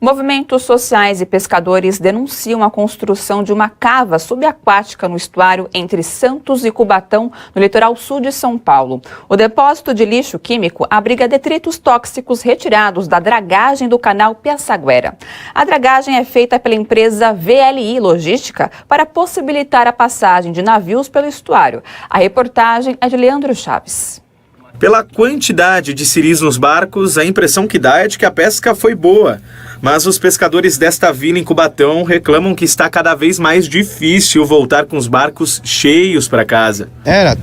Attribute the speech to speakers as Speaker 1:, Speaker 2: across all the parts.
Speaker 1: Movimentos sociais e pescadores denunciam a construção de uma cava subaquática no estuário entre Santos e Cubatão, no litoral sul de São Paulo. O depósito de lixo químico abriga detritos tóxicos retirados da dragagem do canal Piaçaguera. A dragagem é feita pela empresa VLI Logística para possibilitar a passagem de navios pelo estuário. A reportagem é de Leandro Chaves.
Speaker 2: Pela quantidade de siris nos barcos, a impressão que dá é de que a pesca foi boa. Mas os pescadores desta vila em Cubatão reclamam que está cada vez mais difícil voltar com os barcos cheios para casa.
Speaker 3: Era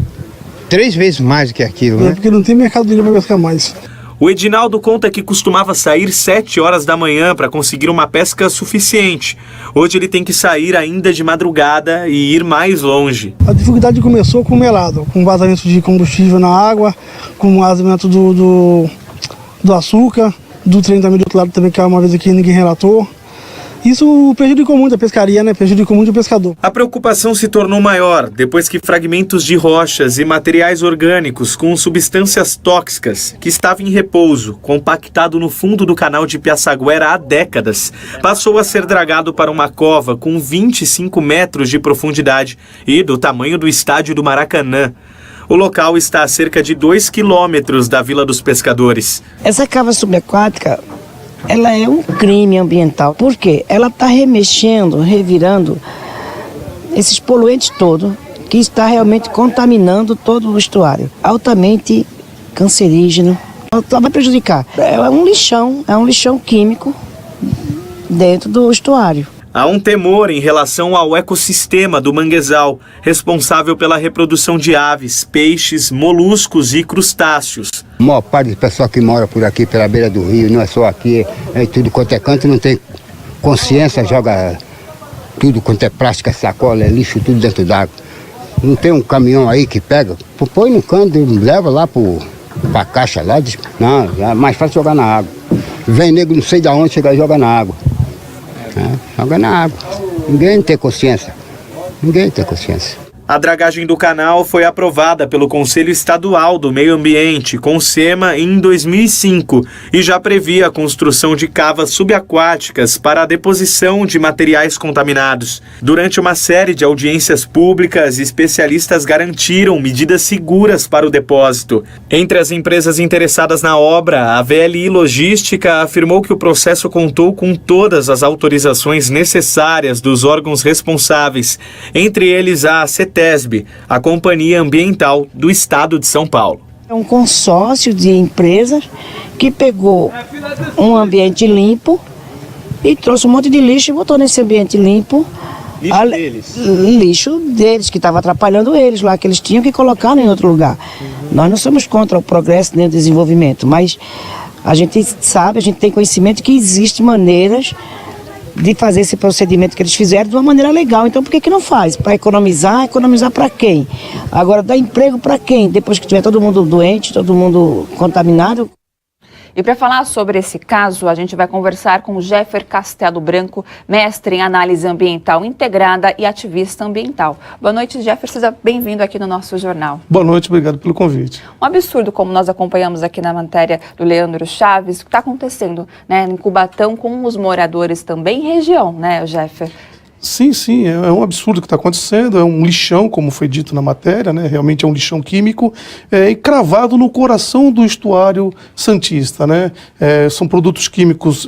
Speaker 3: 3 vezes mais do que aquilo, né?
Speaker 4: Porque não tem mercado livre para pescar mais.
Speaker 2: O Edinaldo conta que costumava sair 7 horas da manhã para conseguir uma pesca suficiente. Hoje ele tem que sair ainda de madrugada e ir mais longe.
Speaker 4: A dificuldade começou com o melado, com vazamento de combustível na água, com o vazamento do açúcar, do trem também do outro lado também, que uma vez aqui ninguém relatou. Isso prejudicou muito a pescaria, né? Prejudicou muito o pescador.
Speaker 2: A preocupação se tornou maior depois que fragmentos de rochas e materiais orgânicos com substâncias tóxicas, que estava em repouso, compactado no fundo do canal de Piaçaguera há décadas, passou a ser dragado para uma cova com 25 metros de profundidade e do tamanho do estádio do Maracanã. O local está a cerca de 2 quilômetros da Vila dos Pescadores.
Speaker 5: Essa cava subaquática, ela é um crime ambiental, porque ela está remexendo, revirando esses poluentes todos, que está realmente contaminando todo o estuário. Altamente cancerígeno, ela vai prejudicar. É um lixão químico dentro do estuário.
Speaker 2: Há um temor em relação ao ecossistema do manguezal, responsável pela reprodução de aves, peixes, moluscos e crustáceos.
Speaker 3: A maior parte do pessoal que mora por aqui, pela beira do rio, não é só aqui, é tudo quanto é canto, não tem consciência, joga tudo quanto é plástica, sacola, é lixo, tudo dentro d'água. Não tem um caminhão aí que pega, põe no canto, leva lá para a caixa lá, não, é mais fácil jogar na água. Vem nego, não sei de onde, chega e joga na água. Joga na água. Ninguém tem consciência. Ninguém tem consciência.
Speaker 2: A dragagem do canal foi aprovada pelo Conselho Estadual do Meio Ambiente, CONSEMA, em 2005 e já previa a construção de cavas subaquáticas para a deposição de materiais contaminados. Durante uma série de audiências públicas, especialistas garantiram medidas seguras para o depósito. Entre as empresas interessadas na obra, a VLI Logística afirmou que o processo contou com todas as autorizações necessárias dos órgãos responsáveis, entre eles a CETESB, a Companhia Ambiental do Estado de São Paulo.
Speaker 5: É um consórcio de empresas que pegou um ambiente limpo e trouxe um monte de lixo e botou nesse ambiente limpo. Lixo deles, que estava atrapalhando eles lá, que eles tinham que colocar em outro lugar. Nós não somos contra o progresso nem o desenvolvimento, mas a gente sabe, a gente tem conhecimento que existem maneiras de fazer esse procedimento que eles fizeram de uma maneira legal. Então por que não faz? Para economizar para quem? Agora dá emprego para quem? Depois que tiver todo mundo doente, todo mundo contaminado.
Speaker 1: E para falar sobre esse caso, a gente vai conversar com o Jeffer Castelo Branco, mestre em análise ambiental integrada e ativista ambiental. Boa noite, Jeffer, seja bem-vindo aqui no nosso jornal.
Speaker 4: Boa noite, obrigado pelo convite.
Speaker 1: Um absurdo, como nós acompanhamos aqui na matéria do Leandro Chaves, o que está acontecendo, né, em Cubatão com os moradores também em região, né, Jeffer?
Speaker 4: Sim, é um absurdo o que está acontecendo, é um lixão, como foi dito na matéria, né? Realmente é um lixão químico, e cravado no coração do estuário santista, né? São produtos químicos,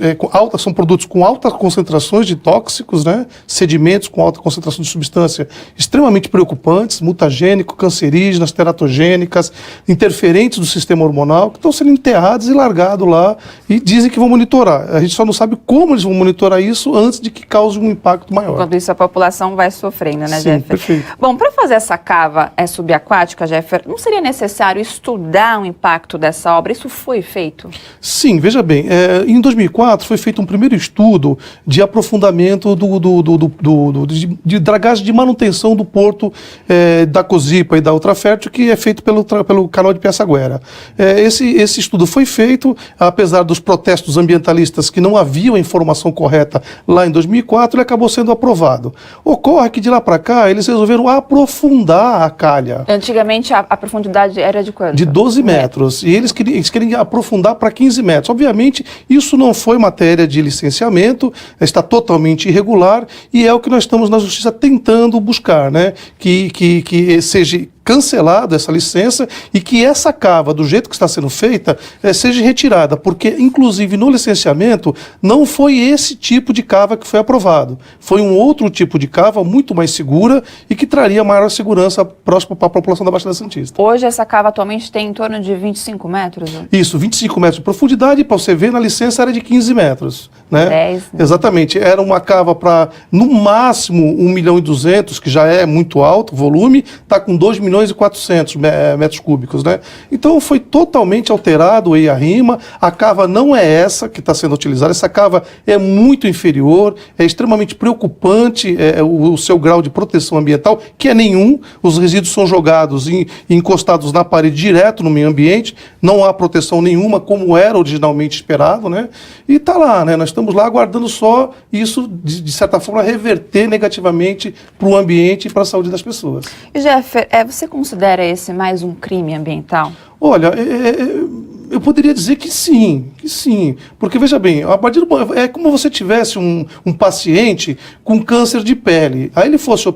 Speaker 4: são produtos com altas concentrações de tóxicos, né? Sedimentos com alta concentração de substância extremamente preocupantes, mutagênicos, cancerígenas, teratogênicas, interferentes do sistema hormonal, que estão sendo enterrados e largados lá e dizem que vão monitorar. A gente só não sabe como eles vão monitorar isso antes de que cause um impacto maior.
Speaker 1: Enquanto isso, a população vai sofrendo, né,
Speaker 4: Sim,
Speaker 1: Jeffer?
Speaker 4: Perfeito.
Speaker 1: Bom, para fazer essa cava subaquática, Jeffer, não seria necessário estudar o impacto dessa obra? Isso foi feito?
Speaker 4: Sim, veja bem, em 2004 foi feito um primeiro estudo de aprofundamento de dragagem de manutenção do porto da Cosipa e da Ultrafértil, que é feito pelo canal de Piaçaguera. Esse estudo foi feito, apesar dos protestos ambientalistas que não haviam a informação correta lá em 2004, ele acabou sendo aprovado aprovado. Ocorre que de lá para cá eles resolveram aprofundar a calha.
Speaker 1: Antigamente a profundidade era de quanto?
Speaker 4: De 12 metros. E eles querem aprofundar para 15 metros. Obviamente, isso não foi matéria de licenciamento, está totalmente irregular e é o que nós estamos na Justiça tentando buscar, né? Que seja cancelado essa licença e que essa cava, do jeito que está sendo feita, seja retirada, porque, inclusive, no licenciamento, não foi esse tipo de cava que foi aprovado. Foi um outro tipo de cava, muito mais segura e que traria maior segurança próximo para a população da Baixada Santista.
Speaker 1: Hoje essa cava atualmente tem em torno de 25 metros?
Speaker 4: Isso, 25 metros de profundidade, para você ver, na licença era de 15 metros. Né?
Speaker 1: 10.
Speaker 4: Exatamente, era uma cava para, no máximo, 1.2 milhões, que já é muito alto o volume, está com 2.400 metros cúbicos, né? Então foi totalmente alterado a rima, a cava não é essa que está sendo utilizada, essa cava é muito inferior, é extremamente preocupante o seu grau de proteção ambiental, que é nenhum, os resíduos são jogados e encostados na parede direto no meio ambiente, não há proteção nenhuma, como era originalmente esperado, né? E está lá, né? Nós estamos lá aguardando só isso, de certa forma, reverter negativamente para o ambiente e para a saúde das pessoas.
Speaker 1: E Jeffer, você considera esse mais um crime ambiental?
Speaker 4: Olha, eu poderia dizer que sim, porque veja bem, a partir é como se você tivesse um paciente com câncer de pele, aí ele fosse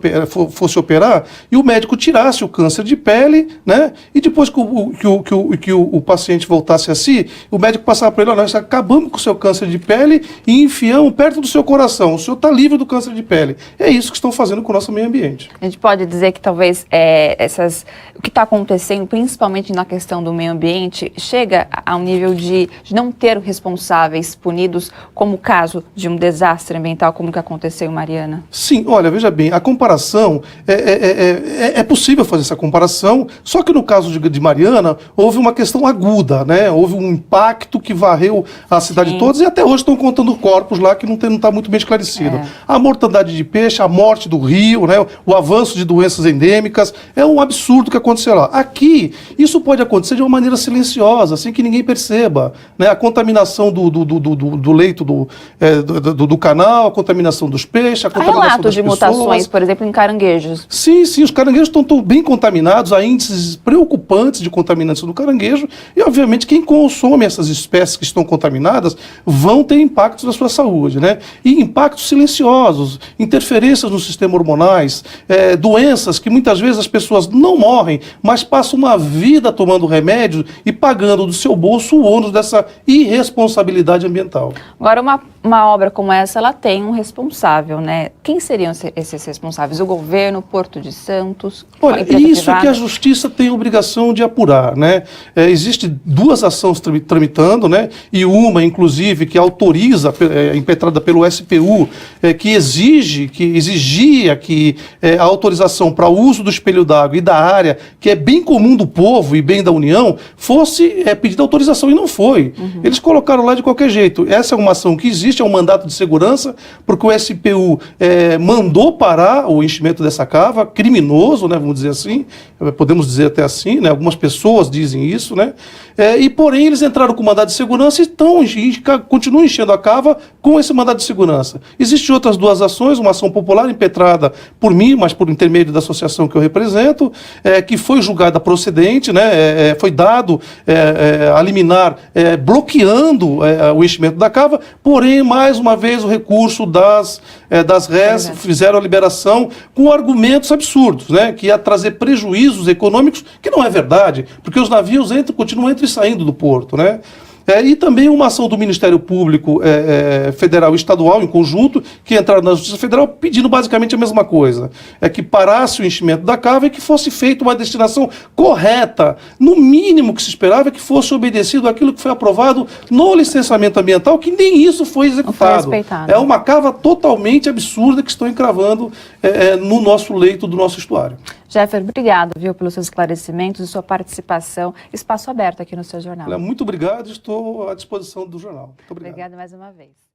Speaker 4: operar e o médico tirasse o câncer de pele, né, e depois que o paciente voltasse a si, o médico passava para ele, olha, nós acabamos com o seu câncer de pele e enfiamos perto do seu coração, o senhor está livre do câncer de pele. É isso que estão fazendo com o nosso meio ambiente.
Speaker 1: A gente pode dizer que talvez o que está acontecendo, principalmente na questão do meio ambiente, chega a um nível de não ter responsáveis punidos, como o caso de um desastre ambiental como o que aconteceu em Mariana?
Speaker 4: Sim, olha, veja bem, a comparação, é possível fazer essa comparação, só que no caso de Mariana, houve uma questão aguda, né? Houve um impacto que varreu a cidade toda e até hoje estão contando corpos lá que não está muito bem esclarecido. A mortandade de peixe, a morte do rio, né? O avanço de doenças endêmicas, é um absurdo que aconteceu lá. Aqui, isso pode acontecer de uma maneira silenciosa, sem que ninguém perceba, né? A contaminação do leito do canal, a contaminação dos peixes, a contaminação
Speaker 1: relatos
Speaker 4: das
Speaker 1: de
Speaker 4: pessoas.
Speaker 1: mutações, por exemplo, em caranguejos.
Speaker 4: Sim, os caranguejos estão bem contaminados, há índices preocupantes de contaminação do caranguejo e, obviamente, quem consome essas espécies que estão contaminadas vão ter impactos na sua saúde, né? E impactos silenciosos, interferências nos sistemas hormonais, doenças que muitas vezes as pessoas não morrem, mas passam uma vida tomando remédio e pagando do seu bolso o ônus dessa irresponsabilidade ambiental.
Speaker 1: Agora, uma obra como essa, ela tem um responsável, né? Quem seriam esses responsáveis? O governo, Porto de Santos?
Speaker 4: Olha, isso é que a Justiça tem a obrigação de apurar, né? Existem duas ações tramitando, né? E uma, inclusive, que autoriza, impetrada pelo SPU, que exigia que a autorização para o uso do espelho d'água e da área, que é bem comum do povo e bem da União, fosse pedida autorização e não foi. Eles colocaram lá de qualquer jeito. Essa é uma ação que existe, é um mandato de segurança, porque o SPU mandou parar o enchimento dessa cava, criminoso, né, vamos dizer assim, podemos dizer até assim, né, algumas pessoas dizem isso, né, e porém eles entraram com mandado de segurança e continuam enchendo a cava com esse mandado de segurança. Existem outras duas ações, uma ação popular impetrada por mim, mas por intermédio da associação que eu represento, que foi julgada procedente, né, foi dado a liminar bloqueando o enchimento da cava, porém, mais uma vez, o recurso das RES fizeram a liberação com argumentos absurdos, né, que ia trazer prejuízos econômicos, que não é verdade, porque os navios continuam entrando e saindo do porto, né? E também uma ação do Ministério Público Federal e Estadual, em conjunto, que entraram na Justiça Federal pedindo basicamente a mesma coisa. Que parasse o enchimento da cava e que fosse feita uma destinação correta. No mínimo que se esperava é que fosse obedecido aquilo que foi aprovado no licenciamento ambiental, que nem isso foi executado. É uma cava totalmente absurda que estão encravando no nosso leito do nosso estuário.
Speaker 1: Jeffer, obrigado, pelos seus esclarecimentos e sua participação. Espaço aberto aqui no seu jornal.
Speaker 4: Muito obrigado, estou à disposição do jornal. Muito obrigado.
Speaker 1: Obrigada mais uma vez.